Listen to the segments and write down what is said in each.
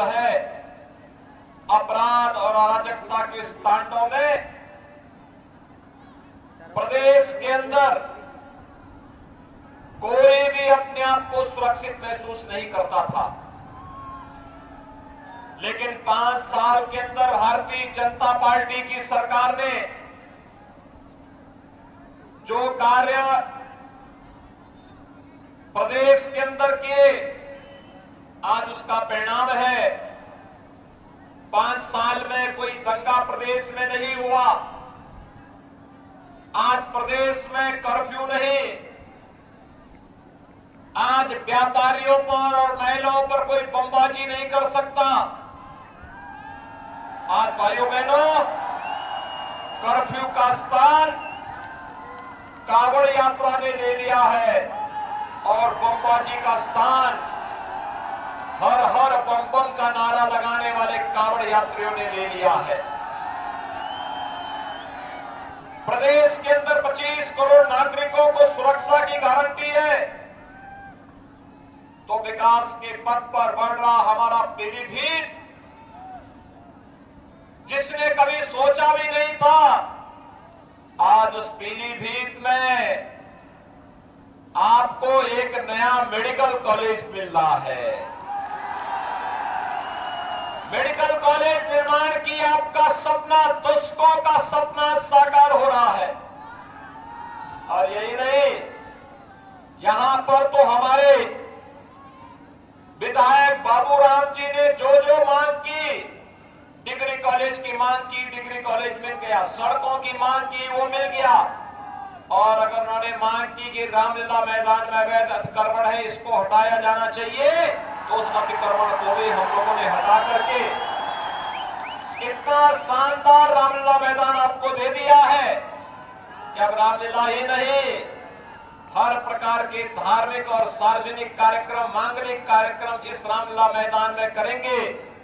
है अपराध और अराजकता के इस तांडव में प्रदेश के अंदर कोई भी अपने आप को सुरक्षित महसूस नहीं करता था। लेकिन 5 साल के अंदर भारतीय जनता पार्टी की सरकार ने जो कार्य प्रदेश के अंदर किए, आज उसका परिणाम है। 5 साल में कोई दंगा प्रदेश में नहीं हुआ। आज प्रदेश में कर्फ्यू नहीं, आज व्यापारियों पर और महिलाओं पर कोई बमबाजी नहीं कर सकता। आज भाइयों बहनों, कर्फ्यू का स्थान कांवड़ यात्रा ने ले लिया है और बमबाजी का स्थान हर हर बम बम का नारा लगाने वाले कांवड़ यात्रियों ने ले लिया है। प्रदेश के अंदर 25 करोड़ नागरिकों को सुरक्षा की गारंटी है, तो विकास के पथ पर बढ़ रहा हमारा पीलीभीत, जिसने कभी सोचा भी नहीं था, आज उस पीलीभीत में आपको एक नया मेडिकल कॉलेज मिल रहा है। मेडिकल कॉलेज निर्माण की आपका सपना, दशकों का सपना साकार हो रहा है। और यही नहीं, यहां पर तो हमारे विधायक बाबूराम जी ने जो मांग की, डिग्री कॉलेज की मांग की, डिग्री कॉलेज मिल गया। सड़कों की मांग की, वो मिल गया। और अगर उन्होंने मांग की कि रामलीला मैदान में अवैध अतिक्रमण है, इसको हटाया जाना चाहिए, तो उस अतिक्रमण को भी हम लोगों ने हटा करके इतना शानदार रामलीला मैदान आपको दे दिया है कि अब रामलीला ही नहीं, हर प्रकार के धार्मिक और सार्वजनिक कार्यक्रम, मांगलिक कार्यक्रम इस रामलीला मैदान में करेंगे।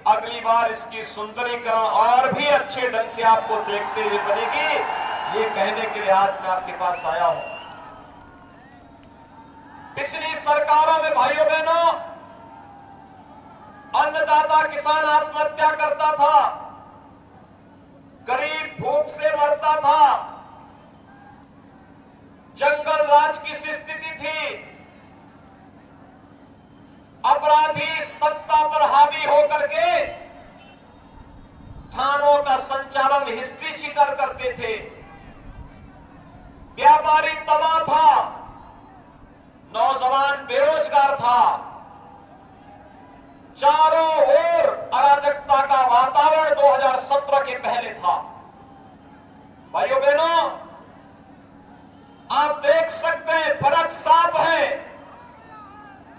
अगली बार इसकी सुंदरीकरण और भी अच्छे ढंग से आपको देखते हुए बनेगी। ये कहने के लिए आज मैं आपके पास आया हूं। पिछली सरकारों में भाइयों बहनों, अन्नदाता किसान आत्महत्या करता था, गरीब भूख से मरता था, जंगल राज की स्थिति थी, अपराधी सत्ता पर हावी होकर के थानों का संचालन हिस्ट्री शीटर करते थे, व्यापारी तबाह था, नौजवान बेरोजगार था, चारों ओर अराजकता का वातावरण 2017 के पहले था। भाइयों बहनों, आप देख सकते हैं फर्क साफ है।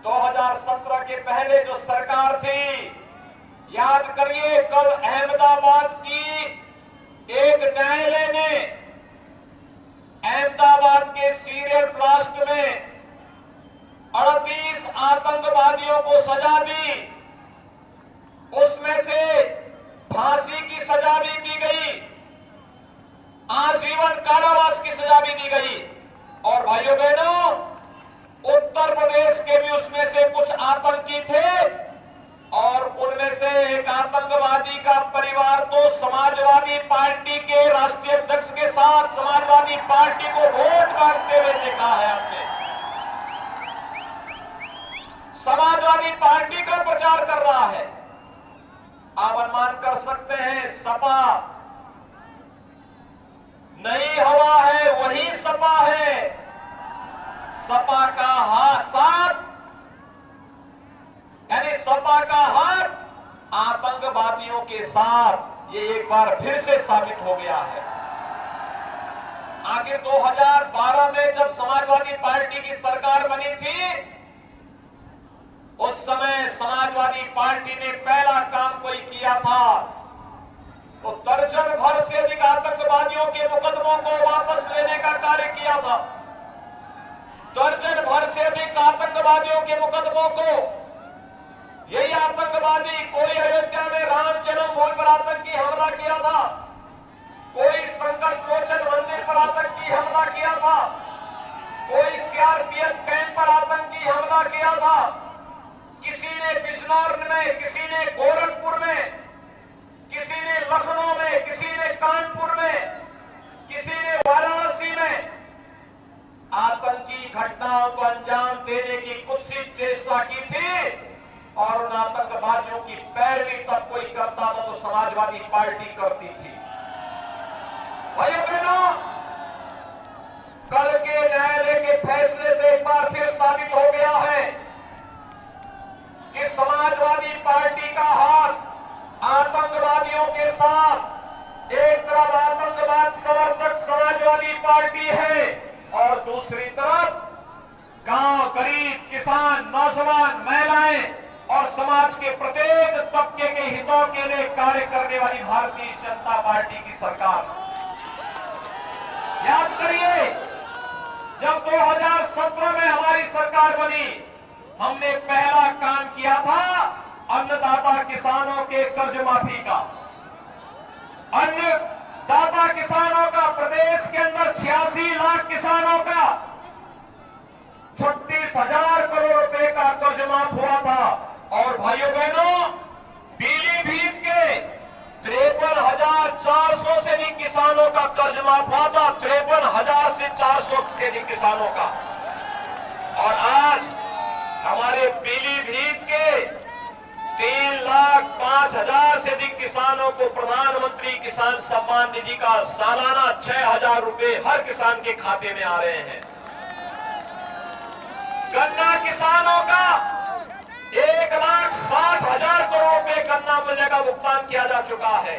2017 के पहले जो सरकार थी, याद करिए, कल अहमदाबाद की एक न्यायालय ने अहमदाबाद के सीरियल ब्लास्ट में 38 आतंकवादियों को सजा दी। उसमें से फांसी की सजा भी दी गई, आजीवन कारावास की सजा भी दी गई। और भाइयों बहनों, उत्तर प्रदेश के भी उसमें से कुछ आतंकी थे और उनमें से एक आतंकवादी का परिवार तो समाजवादी पार्टी के राष्ट्रीय अध्यक्ष के साथ समाजवादी पार्टी को वोट मांगते हुए देखा है आपने। समाजवादी पार्टी का प्रचार कर रहा है। आप अनुमान कर सकते हैं, सपा नई हवा है, वही सपा है। सपा का हाथ साथ, यानी सपा का हाथ आतंकवादियों के साथ, ये एक बार फिर से साबित हो गया है। आखिर 2012 में जब समाजवादी पार्टी की सरकार बनी थी, उस समय समाजवादी पार्टी ने पहला काम कोई किया था, तो दर्जन भर से अधिक आतंकवादियों के मुकदमों को वापस लेने का कार्य किया था। दर्जन भर से अधिक आतंकवादियों के मुकदमों को, यही आतंकवादी कोई अयोध्या में राम जन्मभूमि पर आतंकी हमला किया था, कोई संकट मोचन मंदिर पर आतंकी हमला किया था, कोई सीआरपीएफ कैंप पर आतंकी हमला किया था, किसी ने बिजनौर में, किसी ने गोरखपुर में, किसी ने लखनऊ में, किसी ने कानपुर में, किसी ने वाराणसी में आतंकी घटनाओं को अंजाम देने की कुत्सित चेष्टा की थी। और उन आतंकवादियों की पैरवी तब कोई करता था तो समाजवादी पार्टी करती थी। भाइयों बहनों, कल के न्यायालय के फैसले से एक बार फिर साबित हो गया है कि समाजवादी पार्टी का हाथ आतंकवादियों के साथ, एक तरफ आतंकवाद समर्थक समाजवादी पार्टी है और दूसरी तरफ गांव, गरीब, किसान, नौजवान, महिलाएं और समाज के प्रत्येक तबके के हितों के लिए कार्य करने वाली भारतीय जनता पार्टी की सरकार। याद करिए, जब 2017 में हमारी सरकार बनी, हमने पहला काम किया था अन्नदाता किसानों के कर्ज माफी का। अन्नदाता किसानों का, प्रदेश के अंदर 86 लाख किसानों का 36,000 करोड़ रुपए का कर्ज माफ हुआ था। और भाइयों बहनों, पीलीभीत के 53,400 से अधिक किसानों का कर्ज माफ हुआ था, 53,000 से 400 से अधिक किसानों का। और आज हमारे पीलीभीत के 3,05,000 से अधिक किसानों को प्रधानमंत्री किसान सम्मान निधि का सालाना 6,000 रुपए हर किसान के खाते में आ रहे हैं। गन्ना किसानों का 1,60,000 करोड़ रुपए गन्ना मूल्य का भुगतान किया जा चुका है।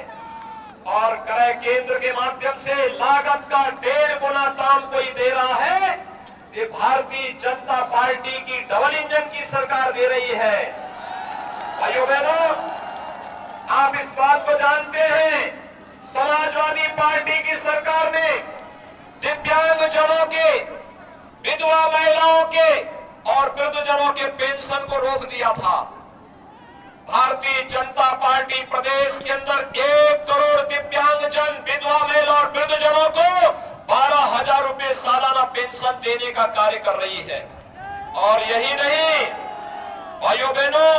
और क्रय केंद्र के माध्यम से लागत का 1.5 गुना दाम कोई दे रहा है। ये भारतीय जनता पार्टी की डबल इंजन की सरकार दे रही है। भाइयों बहनों, आप इस बात को जानते हैं, समाजवादी पार्टी की सरकार ने दिव्यांगजनों के, विधवा महिलाओं के और वृद्धजनों के पेंशन को रोक दिया था। भारतीय जनता पार्टी प्रदेश के अंदर 1 करोड़ दिव्यांगजन, विधवा महिला और वृद्धजनों को 12,000 रुपए सालाना पेंशन देने का कार्य कर रही है। और यही नहीं भाइयों बहनों,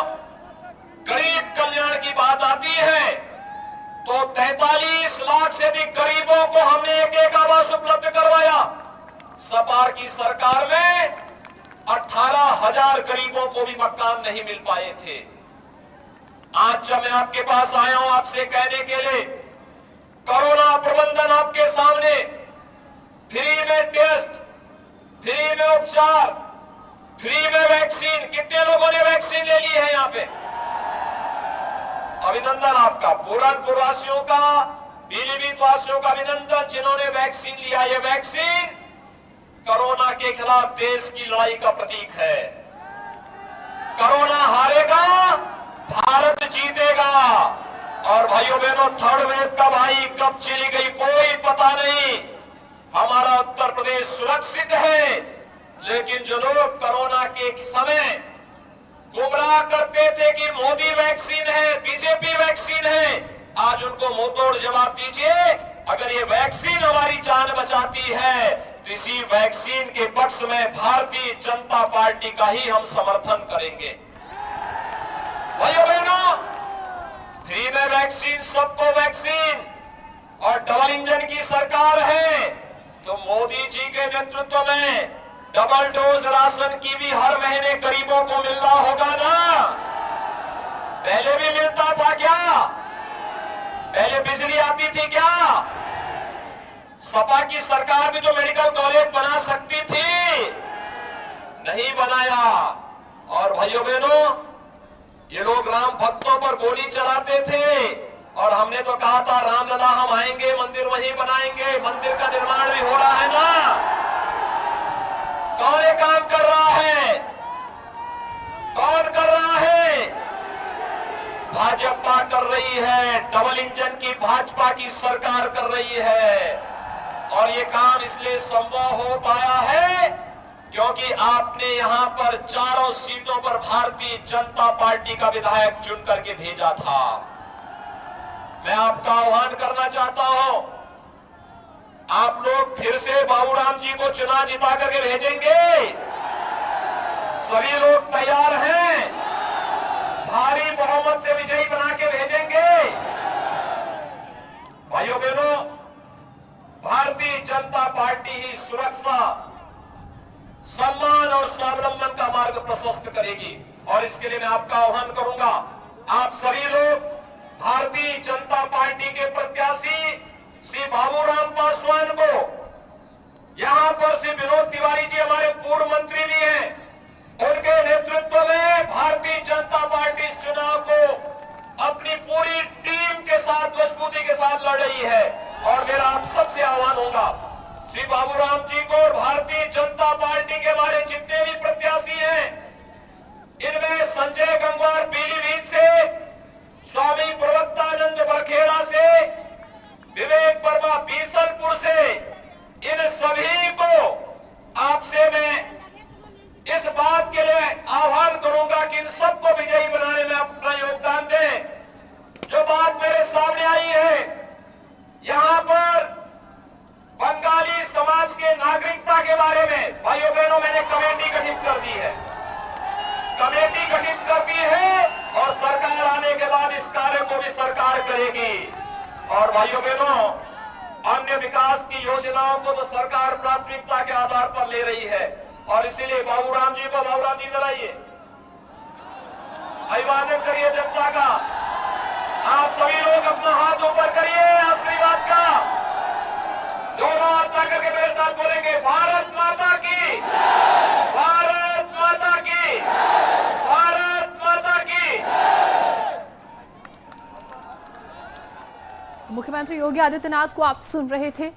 गरीब कल्याण की बात आती है तो 43 लाख से अधिक गरीबों को हमने एक आवास उपलब्ध करवाया। सपा की सरकार में 18,000 गरीबों को भी मकान नहीं मिल पाए थे। आज जब मैं आपके पास आया हूं आपसे कहने के लिए, कोरोना प्रबंधन आपके सामने, फ्री में टेस्ट, फ्री में उपचार, फ्री में वैक्सीन। कितने लोगों ने वैक्सीन ले ली है यहां पे? अभिनंदन आपका, पूरनपुर वासियों का, पीलीभीत वासियों का अभिनंदन जिन्होंने वैक्सीन लिया। ये वैक्सीन कोरोना के खिलाफ देश की लड़ाई का प्रतीक है। कोरोना हारेगा, भारत जीतेगा। और भाइयों बहनों, थर्ड वेव कब आई, कब चली गई, कोई पता नहीं। हमारा उत्तर प्रदेश सुरक्षित है, लेकिन जो लोग कोरोना के समय गुमराह करते थे कि मोदी वैक्सीन है, बीजेपी वैक्सीन है, आज उनको मुंहतोड़ जवाब दीजिए। अगर ये वैक्सीन हमारी जान बचाती है तो इसी वैक्सीन के पक्ष में भारतीय जनता पार्टी का ही हम समर्थन करेंगे। भाइयों बहनों, फ्री में वैक्सीन, सबको वैक्सीन और डबल इंजन की सरकार है तो मोदी जी के नेतृत्व में डबल डोज राशन की भी हर महीने गरीबों को मिल रहा होगा ना। पहले भी मिलता था क्या? पहले बिजली आती थी क्या? सपा की सरकार भी तो मेडिकल कॉलेज बना सकती थी, नहीं बनाया। और भाइयों बहनों, ये लोग राम भक्तों पर गोली चलाते थे और हमने तो कहा था रामलला हम आएंगे, मंदिर वहीं बनाएंगे। मंदिर का निर्माण भी हो रहा है ना। कौन ये काम कर रहा है? कौन कर रहा है? भाजपा कर रही है। डबल इंजन की भाजपा की सरकार कर रही है। और ये काम इसलिए संभव हो पाया है क्योंकि आपने यहां पर चारों सीटों पर भारतीय जनता पार्टी का विधायक चुन करके भेजा था। मैं आपका आह्वान करना चाहता हूं, आप लोग फिर से बाबूराम जी को चुनाव जिता करके भेजेंगे? सभी लोग तैयार हैं? भारी बहुमत से विजयी बना के भेजेंगे। भाइयों बहनों, भारतीय जनता पार्टी ही सुरक्षा, सम्मान और स्वावलंबन का मार्ग प्रशस्त करेगी। और इसके लिए मैं आपका आह्वान करूंगा, आप सभी लोग भारतीय जनता पार्टी के प्रत्याशी श्री बाबूराम पासवान को, यहां पर श्री विनोद तिवारी जी हमारे पूर्व मंत्री भी हैं, उनके नेतृत्व में भारतीय जनता पार्टी इस चुनाव को अपनी पूरी टीम के साथ, मजबूती के साथ लड़ रही है। और मेरा आप सबसे आह्वान होगा, श्री बाबूराम जी को और भारतीय जनता पार्टी के हमारे जितने भी प्रत्याशी हैं, इनमें संजय गंगवार पीलीभीत से, स्वामी प्रवक्तानंद बरखेड़ा से, विवेक वर्मा बीसलपुर से, इन सभी को आपसे मैं इस बात के लिए आह्वान करूंगा कि इन सबको विजयी बनाने में अपना योगदान दें। जो बात मेरे सामने आई है, यहां पर बंगाली समाज के नागरिकता के बारे में, भाइयों बहनों, मैंने कमेटी गठित कर दी है, कमेटी गठित कर दी है और सरकार आने के बाद इस कार्य को भी सरकार करेगी। और भाइयों बहनों, अन्य विकास की योजनाओं को तो सरकार प्राथमिकता के आधार पर ले रही है। और इसीलिए बाबूराम जी को, बाबूराम जी इधर आइए, अभिवादन करिए जनता का। आप सभी लोग अपना हाथ ऊपर करिए आशीर्वाद का, दोनों हाथ ला करके मेरे साथ बोलेंगे, भारत माता की, भारत माता की, भारत माता की। मुख्यमंत्री योगी आदित्यनाथ को आप सुन रहे थे।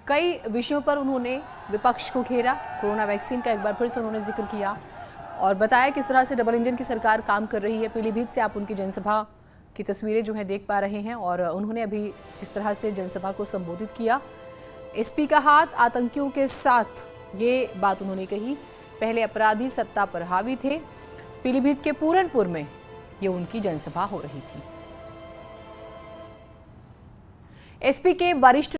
कई विषयों पर उन्होंने विपक्ष को घेरा। कोरोना वैक्सीन का एक बार फिर से उन्होंने जिक्र किया और बताया किस तरह से डबल इंजन की सरकार काम कर रही है। पीलीभीत से आप उनकी जनसभा की तस्वीरें जो है देख पा रहे हैं और उन्होंने अभी जिस तरह से जनसभा को संबोधित किया, एसपी का हाथ आतंकियों के साथ, ये बात उन्होंने कही। पहले अपराधी सत्ता पर हावी थे। पीलीभीत के पूरनपुर में ये उनकी जनसभा हो रही थी। एसपी के वरिष्ठ